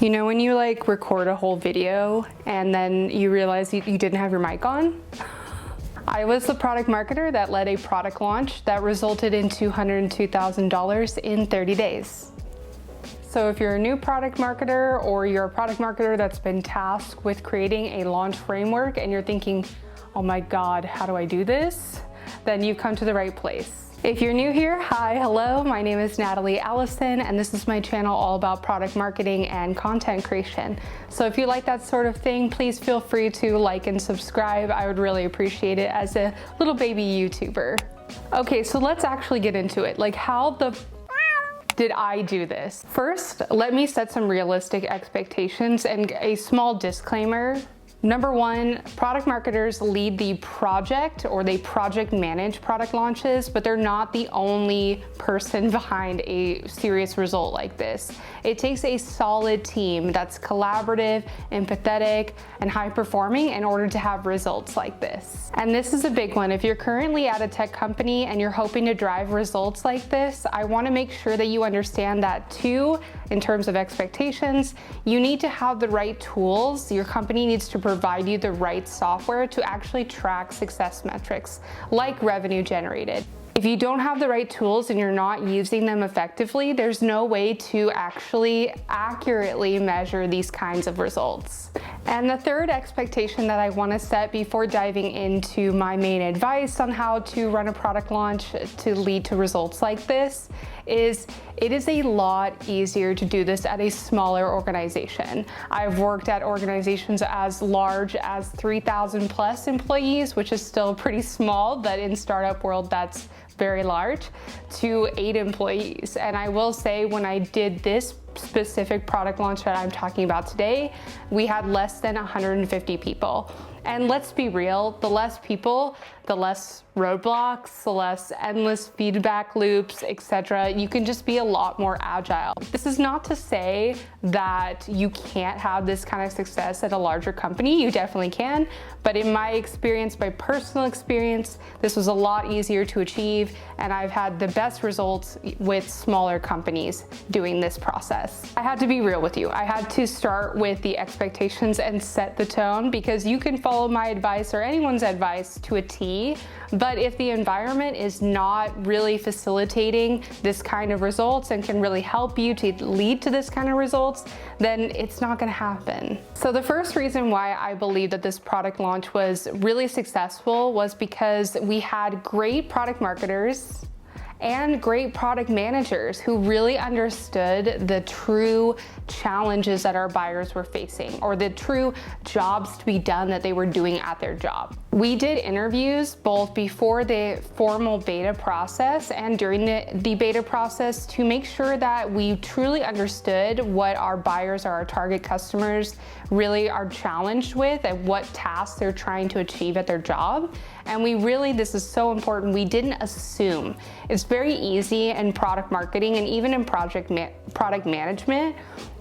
You know when you like record a whole video and then you realize you didn't have your mic on? I was the product marketer that led a product launch that resulted in $202,000 in 30 days. So if you're a new product marketer or you're a product marketer that's been tasked with creating a launch framework and you're thinking, oh my God, how do I do this? Then you've come to the right place. If you're new here, hi, hello, my name is Natalie Allison, and this is my channel all about product marketing and content creation. So if you like that sort of thing, please feel free to like and subscribe. I would really appreciate it as a little baby YouTuber. Okay, so let's actually get into it. Like, how the did I do this? First, let me set some realistic expectations and a small disclaimer. Number one, product marketers lead the project or they project manage product launches, but they're not the only person behind a serious result like this. It takes a solid team that's collaborative, empathetic, and high performing in order to have results like this. And this is a big one. If you're currently at a tech company and you're hoping to drive results like this, I want to make sure that you understand that too, in terms of expectations. You need to have the right tools. Your company needs to provide you the right software to actually track success metrics like revenue generated. If you don't have the right tools and you're not using them effectively, there's no way to actually accurately measure these kinds of results. And the third expectation that I want to set before diving into my main advice on how to run a product launch to lead to results like this is it is a lot easier to do this at a smaller organization. I've worked at organizations as large as 3,000 plus employees, which is still pretty small, but in startup world, that's very large, to 8 employees. And I will say, when I did this specific product launch that I'm talking about today, we had less than 150 people. And let's be real, the less people, the less roadblocks, the less endless feedback loops, etc. You can just be a lot more agile. This is not to say that you can't have this kind of success at a larger company. You definitely can. But in my experience, my personal experience, this was a lot easier to achieve. And I've had the best results with smaller companies doing this process. I had to be real with you. I had to start with the expectations and set the tone, because you can follow my advice or anyone's advice to a T, but if the environment is not really facilitating this kind of results and can really help you to lead to this kind of results, then it's not going to happen. So the first reason why I believe that this product launch was really successful was because we had great product marketers and great product managers who really understood the true challenges that our buyers were facing, or the true jobs to be done that they were doing at their job. We did interviews both before the formal beta process and during the beta process to make sure that we truly understood what our buyers or our target customers really are challenged with and what tasks they're trying to achieve at their job. And we really, this is so important, we didn't assume. It's very easy in product marketing and even in product management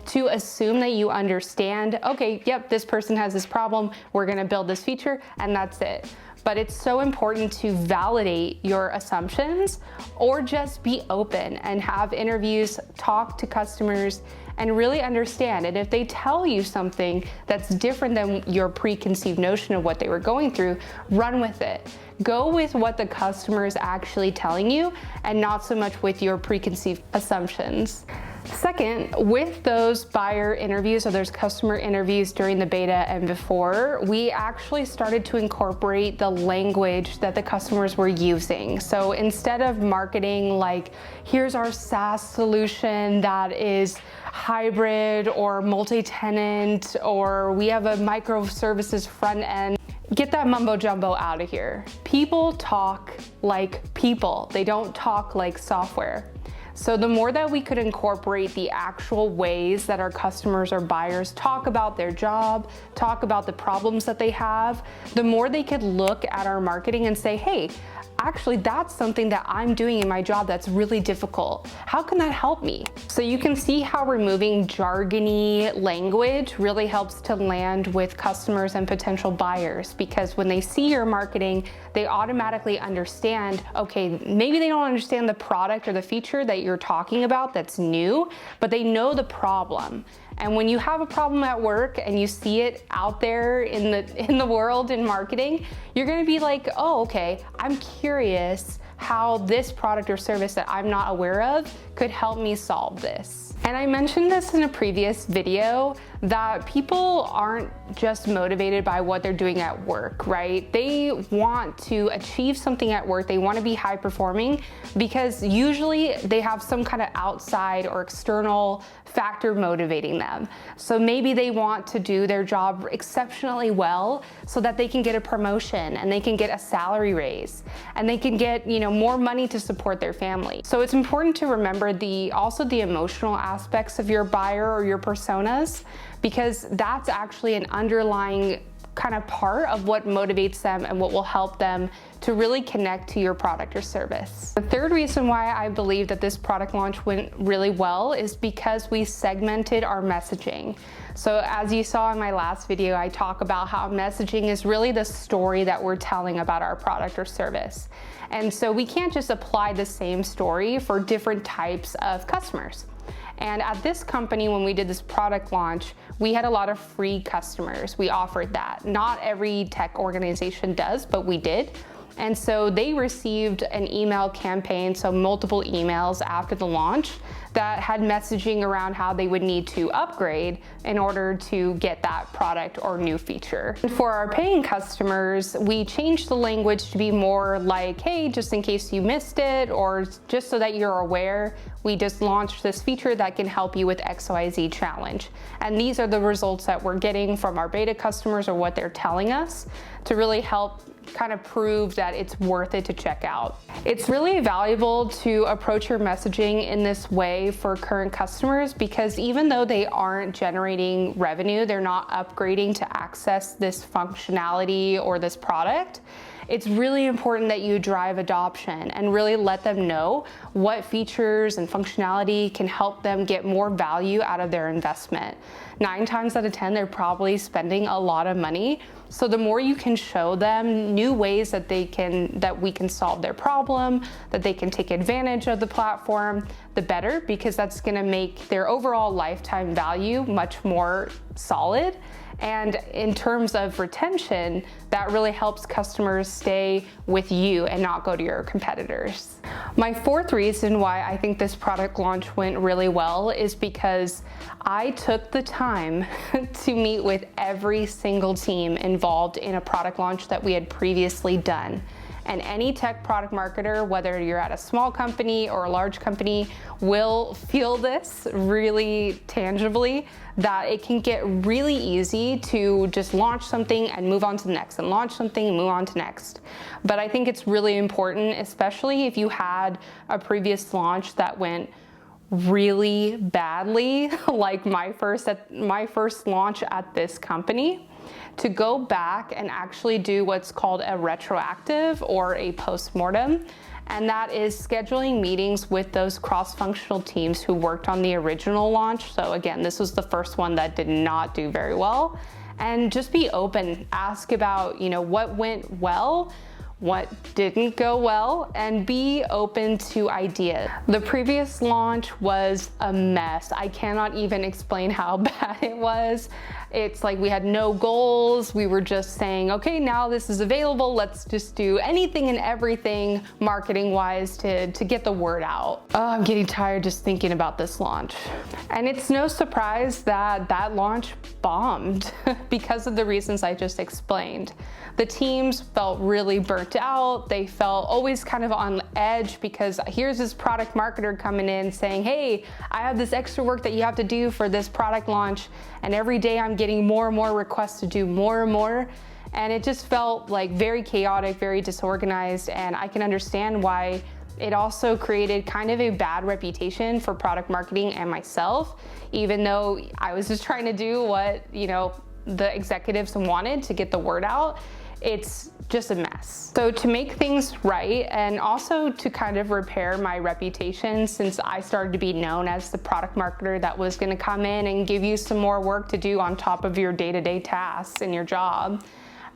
to assume that you understand, okay, yep, this person has this problem, we're gonna build this feature, and that's it. But it's so important to validate your assumptions, or just be open and have interviews, talk to customers, and really understand. And if they tell you something that's different than your preconceived notion of what they were going through, run with it. Go with what the customer is actually telling you and not so much with your preconceived assumptions. Second, with those buyer interviews or those customer interviews during the beta and before, we actually started to incorporate the language that the customers were using. So instead of marketing like, here's our SaaS solution that is hybrid or multi-tenant, or we have a microservices front end, get that mumbo jumbo out of here. People talk like people. They don't talk like software. So the more that we could incorporate the actual ways that our customers or buyers talk about their job, talk about the problems that they have, the more they could look at our marketing and say, hey, actually that's something that I'm doing in my job that's really difficult. How can that help me? So you can see how removing jargony language really helps to land with customers and potential buyers, because when they see your marketing, they automatically understand, okay, maybe they don't understand the product or the feature that you're talking about that's new, but they know the problem. And when you have a problem at work and you see it out there in the world in marketing, you're gonna be like, oh, okay, I'm curious how this product or service that I'm not aware of could help me solve this. And I mentioned this in a previous video that people aren't just motivated by what they're doing at work, right? They want to achieve something at work. They want to be high performing because usually they have some kind of outside or external factor motivating them. So maybe they want to do their job exceptionally well so that they can get a promotion and they can get a salary raise and they can get, more money to support their family. So it's important to remember also the emotional aspects of your buyer or your personas, because that's actually an underlying kind of part of what motivates them and what will help them to really connect to your product or service. The third reason why I believe that this product launch went really well is because we segmented our messaging. So as you saw in my last video, I talk about how messaging is really the story that we're telling about our product or service. And so we can't just apply the same story for different types of customers. And at this company, when we did this product launch, we had a lot of free customers. We offered that. Not every tech organization does, but we did. And so they received an email campaign, so multiple emails after the launch that had messaging around how they would need to upgrade in order to get that product or new feature. And for our paying customers, we changed the language to be more like, hey, just in case you missed it, or just so that you're aware, we just launched this feature that can help you with XYZ challenge. And these are the results that we're getting from our beta customers or what they're telling us to really help kind of prove that it's worth it to check out. It's really valuable to approach your messaging in this way for current customers because even though they aren't generating revenue, they're not upgrading to access this functionality or this product, it's really important that you drive adoption and really let them know what features and functionality can help them get more value out of their investment. 9 times out of 10, they're probably spending a lot of money. So the more you can show them new ways that we can solve their problem, that they can take advantage of the platform, the better, because that's gonna make their overall lifetime value much more solid. And in terms of retention, that really helps customers stay with you and not go to your competitors. My fourth reason why I think this product launch went really well is because I took the time to meet with every single team involved in a product launch that we had previously done. And any tech product marketer, whether you're at a small company or a large company, will feel this really tangibly, that it can get really easy to just launch something and move on to the next, and launch something and move on to next. But I think it's really important, especially if you had a previous launch that went really badly, like my first launch at this company, to go back and actually do what's called a retroactive or a postmortem. And that is scheduling meetings with those cross-functional teams who worked on the original launch. So again, this was the first one that did not do very well. And just be open, ask about, what went well, what didn't go well, and be open to ideas. The previous launch was a mess. I cannot even explain how bad it was. It's like we had no goals. We were just saying, okay, now this is available. Let's just do anything and everything marketing-wise to get the word out. Oh, I'm getting tired just thinking about this launch. And it's no surprise that that launch bombed because of the reasons I just explained. The teams felt really burnt out. They felt always kind of on edge because here's this product marketer coming in saying, hey, I have this extra work that you have to do for this product launch. And every day I'm getting more and more requests to do more and more. And it just felt like very chaotic, very disorganized. And I can understand why it also created kind of a bad reputation for product marketing and myself, even though I was just trying to do what, the executives wanted to get the word out. It's just a mess. So to make things right, and also to kind of repair my reputation, since I started to be known as the product marketer that was gonna come in and give you some more work to do on top of your day-to-day tasks in your job,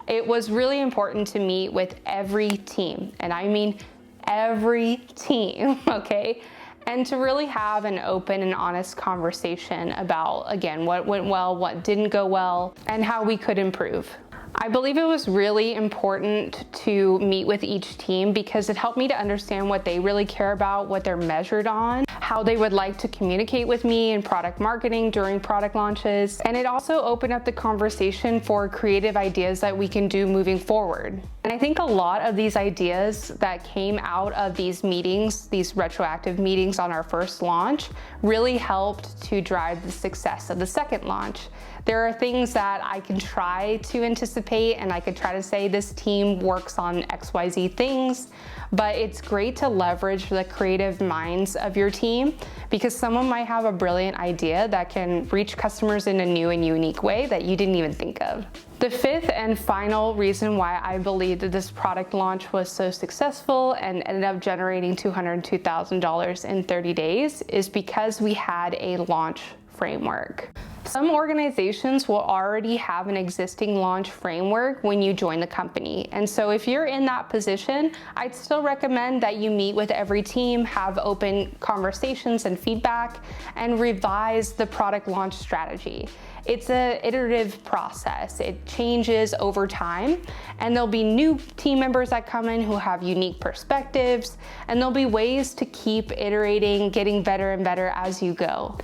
it was really important to meet with every team, and I mean every team, okay? and to really have an open and honest conversation about, again, what went well, what didn't go well, and how we could improve. I believe it was really important to meet with each team because it helped me to understand what they really care about, what they're measured on, how they would like to communicate with me in product marketing during product launches. And it also opened up the conversation for creative ideas that we can do moving forward. And I think a lot of these ideas that came out of these meetings, these retroactive meetings on our first launch, really helped to drive the success of the second launch. There are things that I can try to anticipate, and I could try to say this team works on XYZ things, but it's great to leverage the creative minds of your team because someone might have a brilliant idea that can reach customers in a new and unique way that you didn't even think of. The fifth and final reason why I believe that this product launch was so successful and ended up generating $202,000 in 30 days is because we had a launch framework. Some organizations will already have an existing launch framework when you join the company. And so if you're in that position, I'd still recommend that you meet with every team, have open conversations and feedback, and revise the product launch strategy. It's an iterative process. It changes over time, and there'll be new team members that come in who have unique perspectives, and there'll be ways to keep iterating, getting better and better as you go.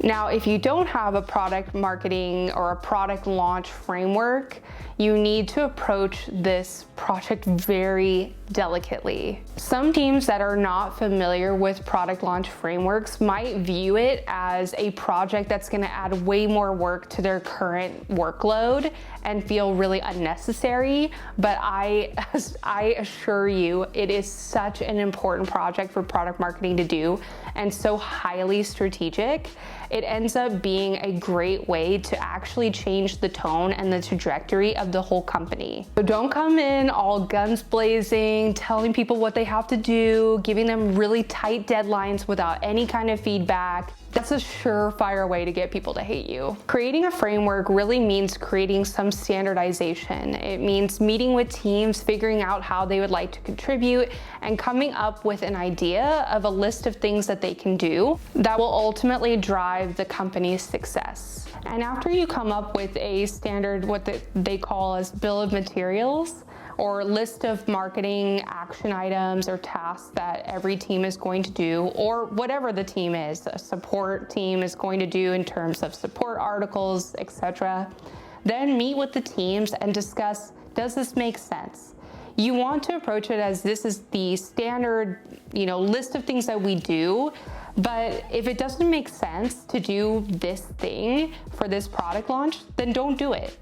Now, if you don't have a product marketing or a product launch framework, you need to approach this project very delicately. Some teams that are not familiar with product launch frameworks might view it as a project that's going to add way more work to their current workload and feel really unnecessary. But I assure you, it is such an important project for product marketing to do and so highly strategic. It ends up being a great way to actually change the tone and the trajectory of the whole company. So don't come in all guns blazing, telling people what they have to do, giving them really tight deadlines without any kind of feedback. That's a surefire way to get people to hate you. Creating a framework really means creating some standardization. It means meeting with teams, figuring out how they would like to contribute, and coming up with an idea of a list of things that they can do that will ultimately drive the company's success. And after you come up with a standard, what they call as bill of materials, or list of marketing action items or tasks that every team is going to do, or whatever the team is, a support team is going to do in terms of support articles, etc. Then meet with the teams and discuss, does this make sense? You want to approach it as this is the standard, list of things that we do, but if it doesn't make sense to do this thing for this product launch, then don't do it.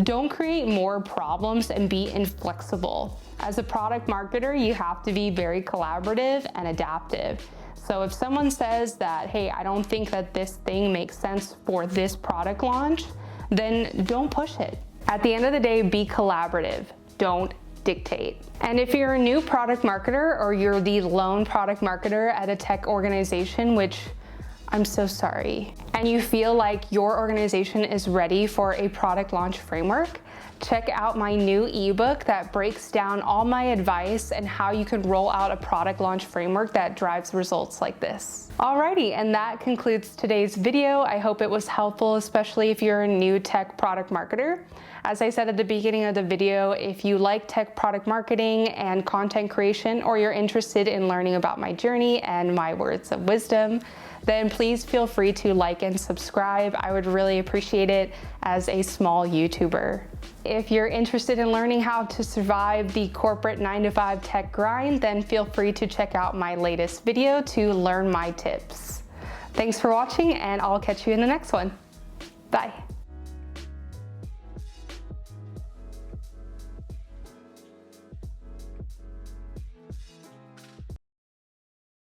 Don't create more problems and be inflexible. As a product marketer, you have to be very collaborative and adaptive. So if someone says that, hey, I don't think that this thing makes sense for this product launch, then don't push it. At the end of the day, be collaborative. Don't dictate. And if you're a new product marketer or you're the lone product marketer at a tech organization, which I'm so sorry, and you feel like your organization is ready for a product launch framework, check out my new ebook that breaks down all my advice and how you can roll out a product launch framework that drives results like this. Alrighty, and that concludes today's video. I hope it was helpful, especially if you're a new tech product marketer. As I said at the beginning of the video, if you like tech product marketing and content creation, or you're interested in learning about my journey and my words of wisdom, then please feel free to like and subscribe. I would really appreciate it as a small YouTuber. If you're interested in learning how to survive the corporate 9-to-5 tech grind, then feel free to check out my latest video to learn my tips. Thanks for watching, and I'll catch you in the next one. Bye.